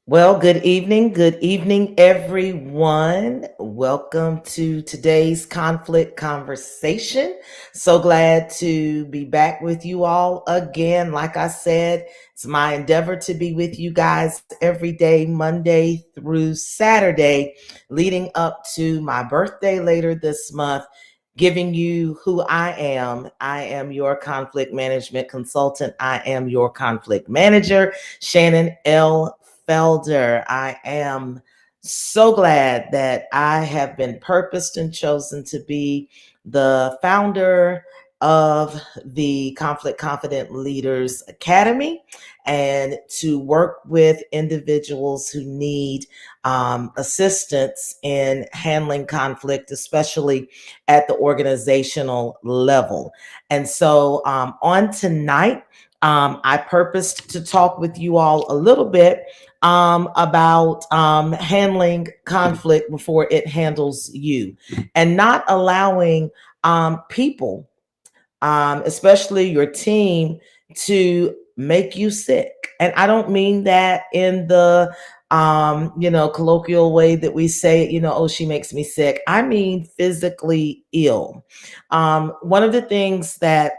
Well, good evening, everyone. Welcome to today's conflict conversation. So glad to be back with you all again. Like I said, it's my endeavor to be with you guys every day, Monday through Saturday, leading up to my birthday later this month. Giving you who I am. I am your conflict management consultant. I am your conflict manager, Shannon L. Felder. I am so glad that I have been purposed and chosen to be the founder of the Conflict Confident Leaders Academy and to work with individuals who need assistance in handling conflict, especially at the organizational level. And so on tonight, I purposed to talk with you all a little bit about handling conflict before it handles you and not allowing people, especially your team, to make you sick. And I don't mean that in the colloquial way that we say it, oh, she makes me sick. I mean physically ill. One of the things that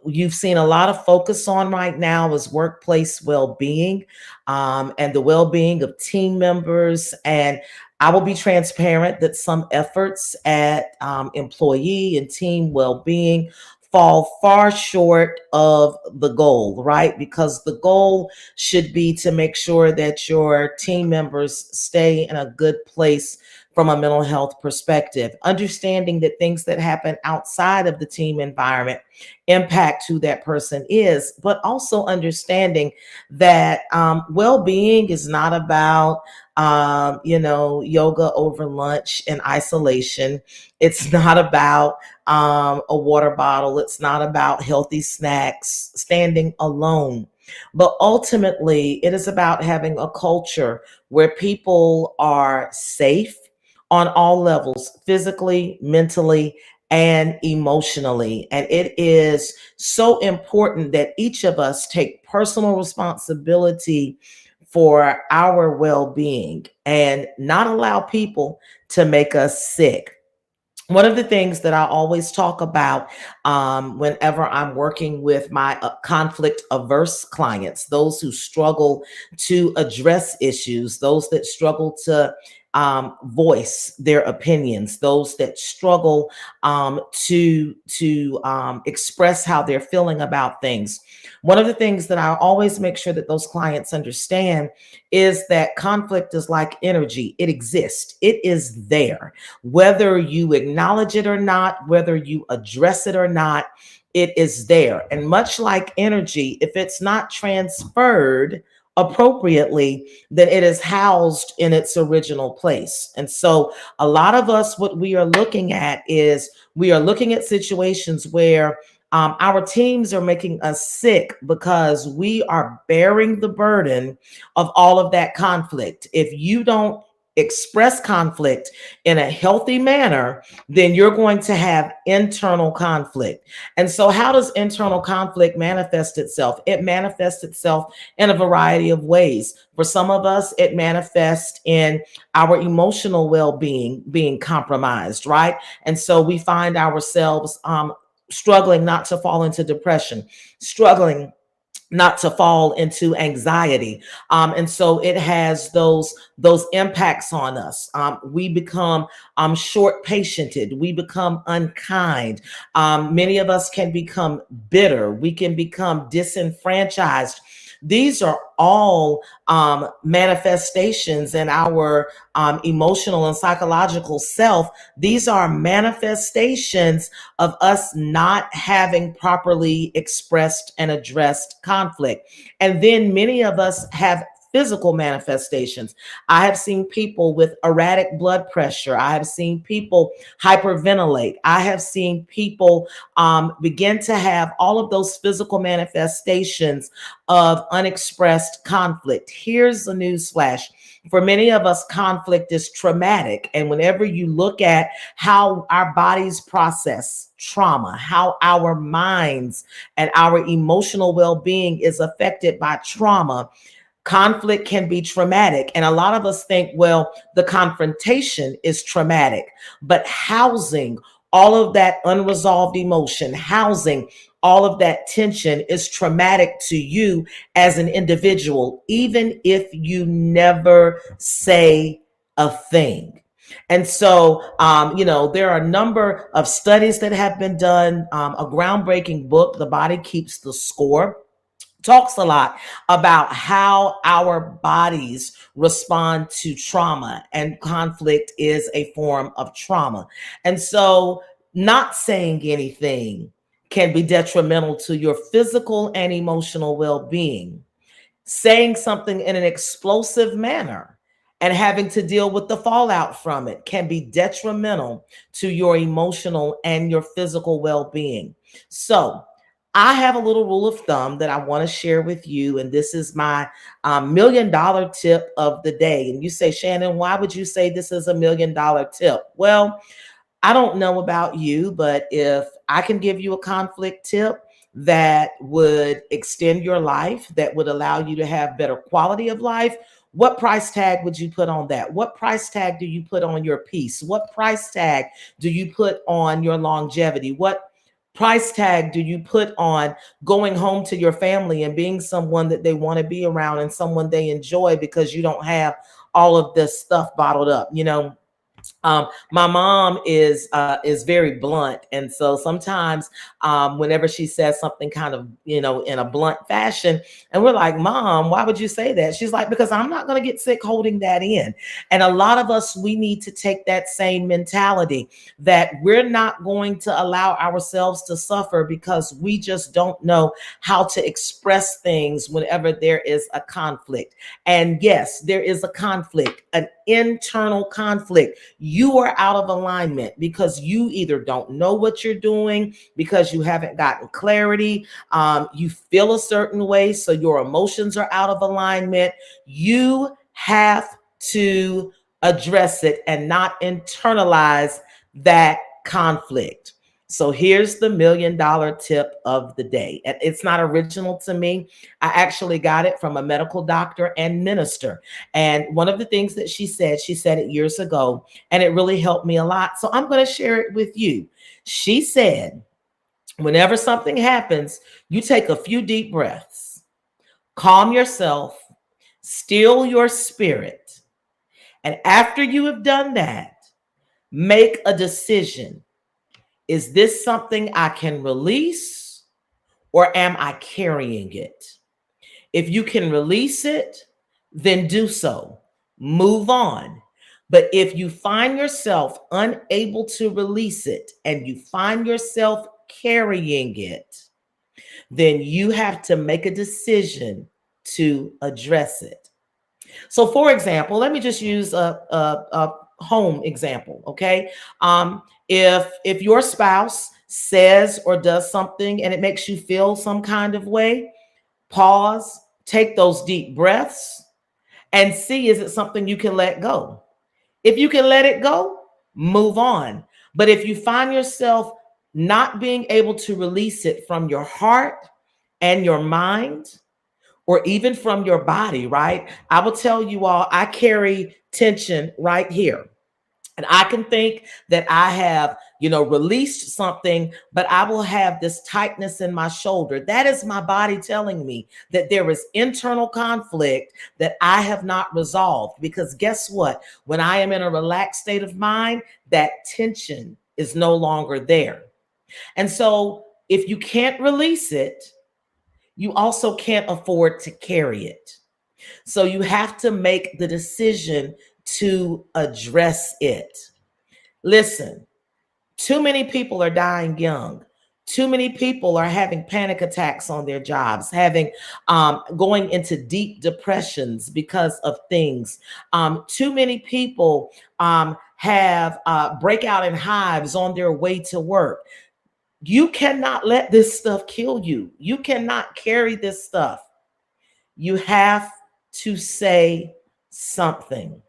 you've seen a lot of focus on right now is workplace well-being, and the well-being of team members. And I will be transparent that some efforts at employee and team well-being fall far short of the goal, right? Because the goal should be to make sure that your team members stay in a good place from a mental health perspective, understanding that things that happen outside of the team environment impact who that person is, but also understanding that well-being is not about yoga over lunch in isolation. It's not about a water bottle. It's not about healthy snacks standing alone. But ultimately, it is about having a culture where people are safe on all levels, physically, mentally, and emotionally. And it is so important that each of us take personal responsibility for our well being and not allow people to make us sick. One of the things that I always talk about whenever I'm working with my conflict averse clients, those who struggle to address issues, those that struggle to voice their opinions, those that struggle to express how they're feeling about things. One of the things that I always make sure that those clients understand is that conflict is like energy. It exists. It is there whether you acknowledge it or not, whether you address it or not, it is there. And much like energy, if it's not transferred appropriately, then it is housed in its original place. And so, a lot of us, what we are looking at is we are looking at situations where our teams are making us sick because we are bearing the burden of all of that conflict. If you don't express conflict in a healthy manner, then you're going to have internal conflict. And so, how does internal conflict manifest itself? It manifests itself in a variety of ways. For some of us, it manifests in our emotional well being compromised, right? And so, we find ourselves struggling not to fall into depression, struggling not to fall into anxiety, and so it has those impacts on us. We become short patiented, we become unkind, many of us can become bitter, we can become disenfranchised. These are all manifestations in our emotional and psychological self. These are manifestations of us not having properly expressed and addressed conflict. And then many of us have physical manifestations. I have seen people with erratic blood pressure. I have seen people hyperventilate. I have seen people begin to have all of those physical manifestations of unexpressed conflict. Here's the news flash. For many of us, conflict is traumatic. And whenever you look at how our bodies process trauma, how our minds and our emotional well being is affected by trauma, Conflict can be traumatic. And a lot of us think, well, the confrontation is traumatic, but housing all of that unresolved emotion, housing all of that tension is traumatic to you as an individual, even if you never say a thing. And so, there are a number of studies that have been done. A groundbreaking book, The Body Keeps the Score, talks a lot about how our bodies respond to trauma, and conflict is a form of trauma. And so, not saying anything can be detrimental to your physical and emotional well being. Saying something in an explosive manner and having to deal with the fallout from it can be detrimental to your emotional and your physical well being. So, I have a little rule of thumb that I want to share with you, and this is my $1 million tip of the day. And you say, Shannon, why would you say this is $1 million tip? Well, I don't know about you, but if I can give you a conflict tip that would extend your life, that would allow you to have better quality of life, what price tag would you put on that? What price tag do you put on your peace? What price tag do you put on your longevity? What price tag do you put on going home to your family and being someone that they want to be around and someone they enjoy, because you don't have all of this stuff bottled up? My mom is very blunt, and so sometimes whenever she says something kind of in a blunt fashion, and we're like, Mom, why would you say that? She's like, because I'm not going to get sick holding that in. And a lot of us, we need to take that same mentality, that we're not going to allow ourselves to suffer because we just don't know how to express things whenever there is a conflict. And yes, there is a conflict, an internal conflict. You are out of alignment because you either don't know what you're doing, because you haven't gotten clarity. You feel a certain way, so your emotions are out of alignment. You have to address it and not internalize that conflict. So here's the $1 million tip of the day. And it's not original to me. I actually got it from a medical doctor and minister. And one of the things that she said it years ago, and it really helped me a lot. So I'm going to share it with you. She said, whenever something happens, you take a few deep breaths, calm yourself, still your spirit. And after you have done that, make a decision. Is this something I can release, or am I carrying it? If you can release it, then do so. Move on. But if you find yourself unable to release it and you find yourself carrying it, then you have to make a decision to address it. So, for example, let me just use a home example. Okay, if your spouse says or does something and it makes you feel some kind of way, pause, take those deep breaths, and see, is it something you can let go? If you can let it go, move on. But if you find yourself not being able to release it from your heart and your mind, or even from your body, right? I will tell you all, I carry tension right here. And I can think that I have, released something, but I will have this tightness in my shoulder. That is my body telling me that there is internal conflict that I have not resolved. Because guess what? When I am in a relaxed state of mind, that tension is no longer there. And so if you can't release it, you also can't afford to carry it. So you have to make the decision to address it. Listen, too many people are dying young. Too many people are having panic attacks on their jobs, having going into deep depressions because of things. Too many people have breakout in hives on their way to work. You cannot let this stuff kill you. You cannot carry this stuff. You have to say something.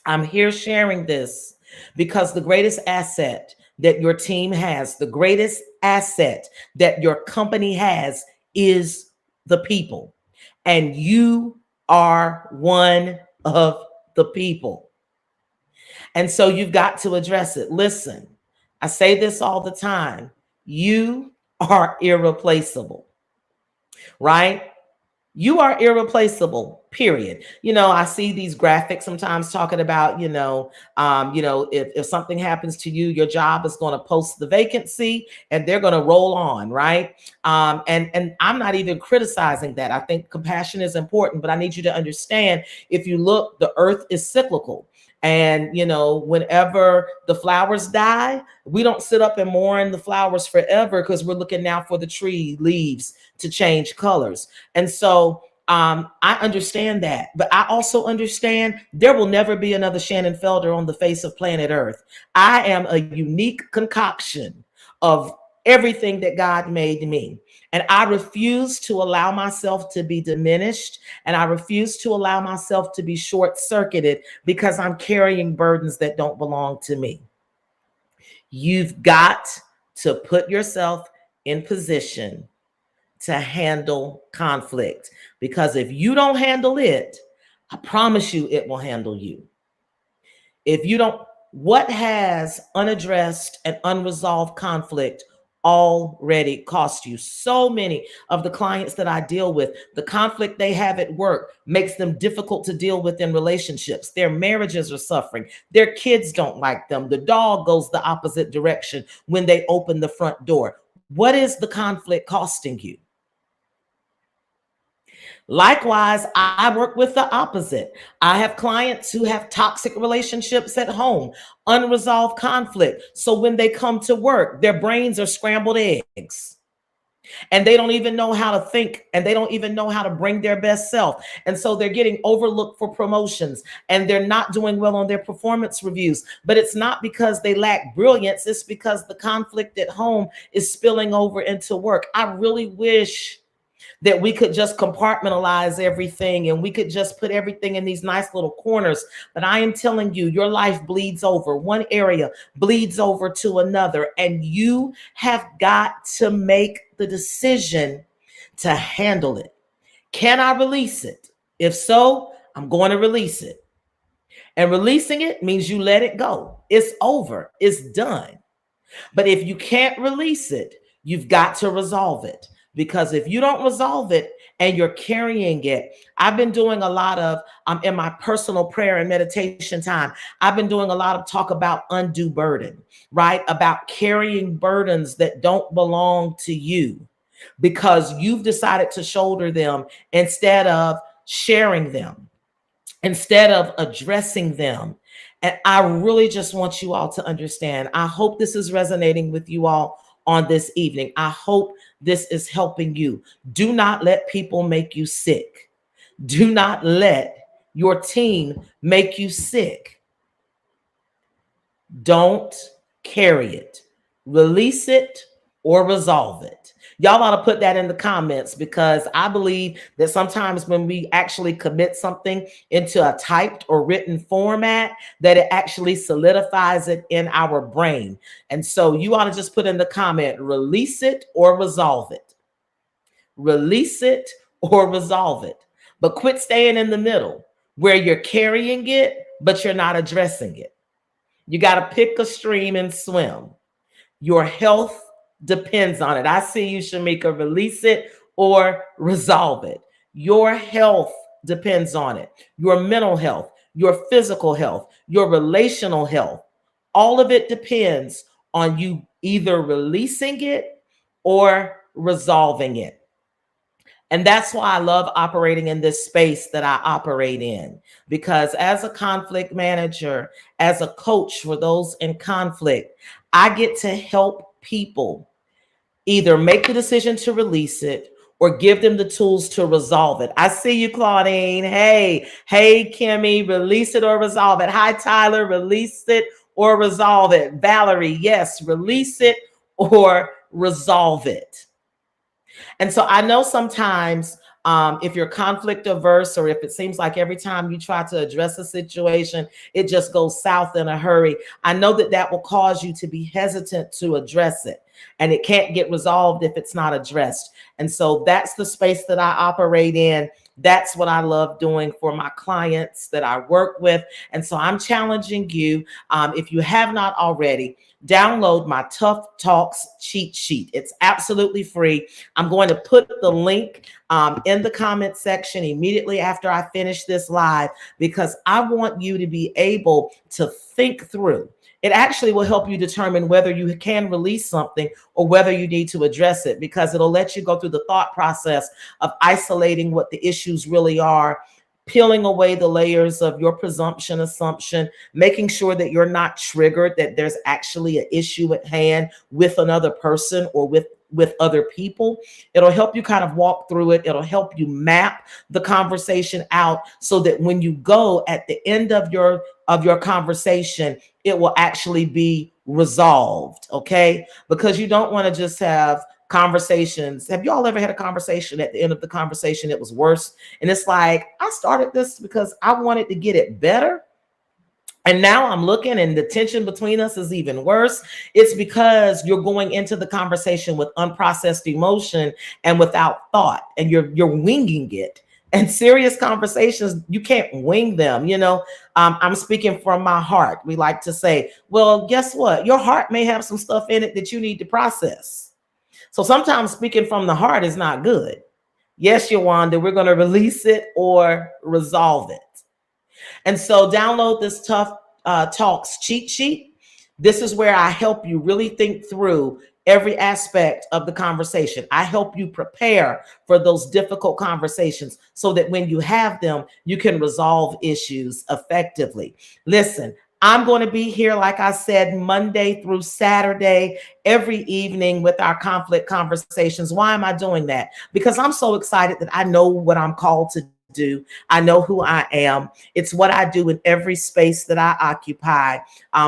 I'm here sharing this because the greatest asset that your team has, the greatest asset that your company has, is the people. And you are one of the people. And so you've got to address it. Listen, I say this all the time. You are irreplaceable, right? You are irreplaceable, period. I see these graphics sometimes talking about, if something happens to you, your job is going to post the vacancy and they're going to roll on, right? And I'm not even criticizing that. I think compassion is important, but I need you to understand, if you look, the earth is cyclical. And, whenever the flowers die, we don't sit up and mourn the flowers forever, because we're looking now for the tree leaves to change colors. And so I understand that, but I also understand there will never be another Shannon Felder on the face of planet Earth. I am a unique concoction of everything that God made me. And I refuse to allow myself to be diminished, and I refuse to allow myself to be short-circuited because I'm carrying burdens that don't belong to me. You've got to put yourself in position to handle conflict, because if you don't handle it, I promise you it will handle you. If you don't, what has unaddressed and unresolved conflict already cost you? So many of the clients that I deal with, the conflict they have at work makes them difficult to deal with in relationships. Their marriages are suffering. Their kids don't like them. The dog goes the opposite direction when they open the front door. What is the conflict costing you? Likewise, I work with the opposite. I have clients who have toxic relationships at home, unresolved conflict. So when they come to work, their brains are scrambled eggs, and they don't even know how to think, and they don't even know how to bring their best self. And so they're getting overlooked for promotions, and they're not doing well on their performance reviews. But it's not because they lack brilliance. It's because the conflict at home is spilling over into work. I really wish that we could just compartmentalize everything and we could just put everything in these nice little corners. But I am telling you, your life bleeds over. One area bleeds over to another, and you have got to make the decision to handle it. Can I release it? If so, I'm going to release it. And releasing it means you let it go. It's over. It's done. But if you can't release it, you've got to resolve it. Because if you don't resolve it and you're carrying it, I've been doing a lot of, in my personal prayer and meditation time, I've been doing a lot of talk about undue burden, right? About carrying burdens that don't belong to you because you've decided to shoulder them instead of sharing them, instead of addressing them. And I really just want you all to understand. I hope this is resonating with you all on this evening. I hope this is helping you. Do not let people make you sick. Do not let your team make you sick. Don't carry it. Release it or resolve it. Y'all ought to put that in the comments, because I believe that sometimes when we actually commit something into a typed or written format, that it actually solidifies it in our brain. And so you ought to just put in the comment, release it or resolve it. Release it or resolve it. But quit staying in the middle where you're carrying it, but you're not addressing it. You got to pick a stream and swim. Your health depends on it. I see you, Shamika. Release it or resolve it. Your health depends on it. Your mental health, your physical health, your relational health. All of it depends on you either releasing it or resolving it. And that's why I love operating in this space that I operate in, because as a conflict manager, as a coach for those in conflict, I get to help people either make the decision to release it or give them the tools to resolve it. I see you, Claudine. Hey, Kimmy, release it or resolve it. Hi, Tyler, release it or resolve it. Valerie, yes, release it or resolve it. And so I know sometimes if you're conflict averse, or if it seems like every time you try to address a situation, it just goes south in a hurry, I know that that will cause you to be hesitant to address it. And it can't get resolved if it's not addressed. And so that's the space that I operate in. That's what I love doing for my clients that I work with. And so I'm challenging you, if you have not already, download my Tough Talks cheat sheet. It's absolutely free. I'm going to put the link in the comment section immediately after I finish this live, because I want you to be able to think through. It actually will help you determine whether you can release something or whether you need to address it, because it'll let you go through the thought process of isolating what the issues really are, peeling away the layers of your presumption, assumption, making sure that you're not triggered, that there's actually an issue at hand with another person or with other people. It'll help you kind of walk through it. It'll help you map the conversation out so that when you go at the end of your conversation, it will actually be resolved, okay? Because you don't want to just have conversations. Have you all ever had a conversation at the end of the conversation it was worse? And it's like, I started this because I wanted to get it better, and now I'm looking and the tension between us is even worse. It's because you're going into the conversation with unprocessed emotion and without thought, and you're winging it. And serious conversations, you can't wing them. I'm speaking from my heart. We like to say, well, guess what? Your heart may have some stuff in it that you need to process. So sometimes speaking from the heart is not good. Yes, Yawanda, we're going to release it or resolve it. And so download this Tough Talks cheat sheet. This is where I help you really think through every aspect of the conversation. I help you prepare for those difficult conversations so that when you have them, you can resolve issues effectively. Listen, I'm going to be here, like I said, Monday through Saturday, every evening with our conflict conversations. Why am I doing that? Because I'm so excited that I know what I'm called to do. I know who I am. It's what I do in every space that I occupy,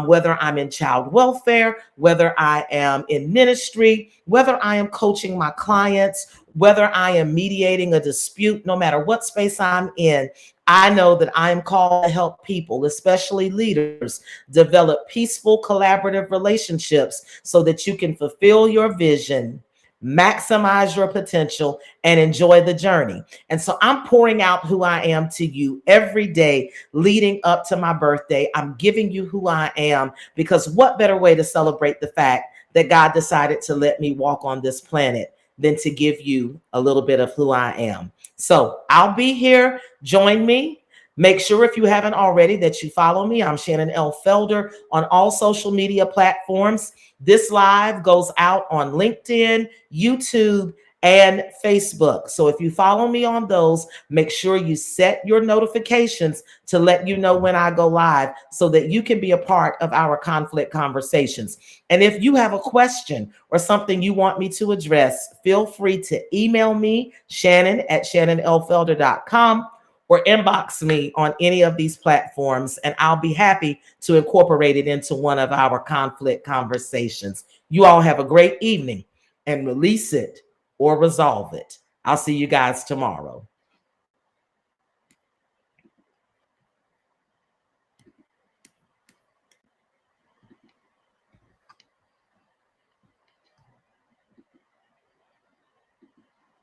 whether I'm in child welfare, whether I am in ministry, whether I am coaching my clients, whether I am mediating a dispute, no matter what space I'm in. I know that I am called to help people, especially leaders, develop peaceful, collaborative relationships so that you can fulfill your vision, maximize your potential, and enjoy the journey. And so I'm pouring out who I am to you every day leading up to my birthday. I'm giving you who I am, because what better way to celebrate the fact that God decided to let me walk on this planet than to give you a little bit of who I am. So I'll be here. Join me. Make sure, if you haven't already, that you follow me. I'm Shannon L. Felder on all social media platforms. This live goes out on LinkedIn, YouTube, and Facebook. So if you follow me on those, make sure you set your notifications to let you know when I go live so that you can be a part of our conflict conversations. And if you have a question or something you want me to address, feel free to email me, Shannon@shannonlfelder.com, or inbox me on any of these platforms, and I'll be happy to incorporate it into one of our conflict conversations. You all have a great evening, and release it or resolve it. I'll see you guys tomorrow.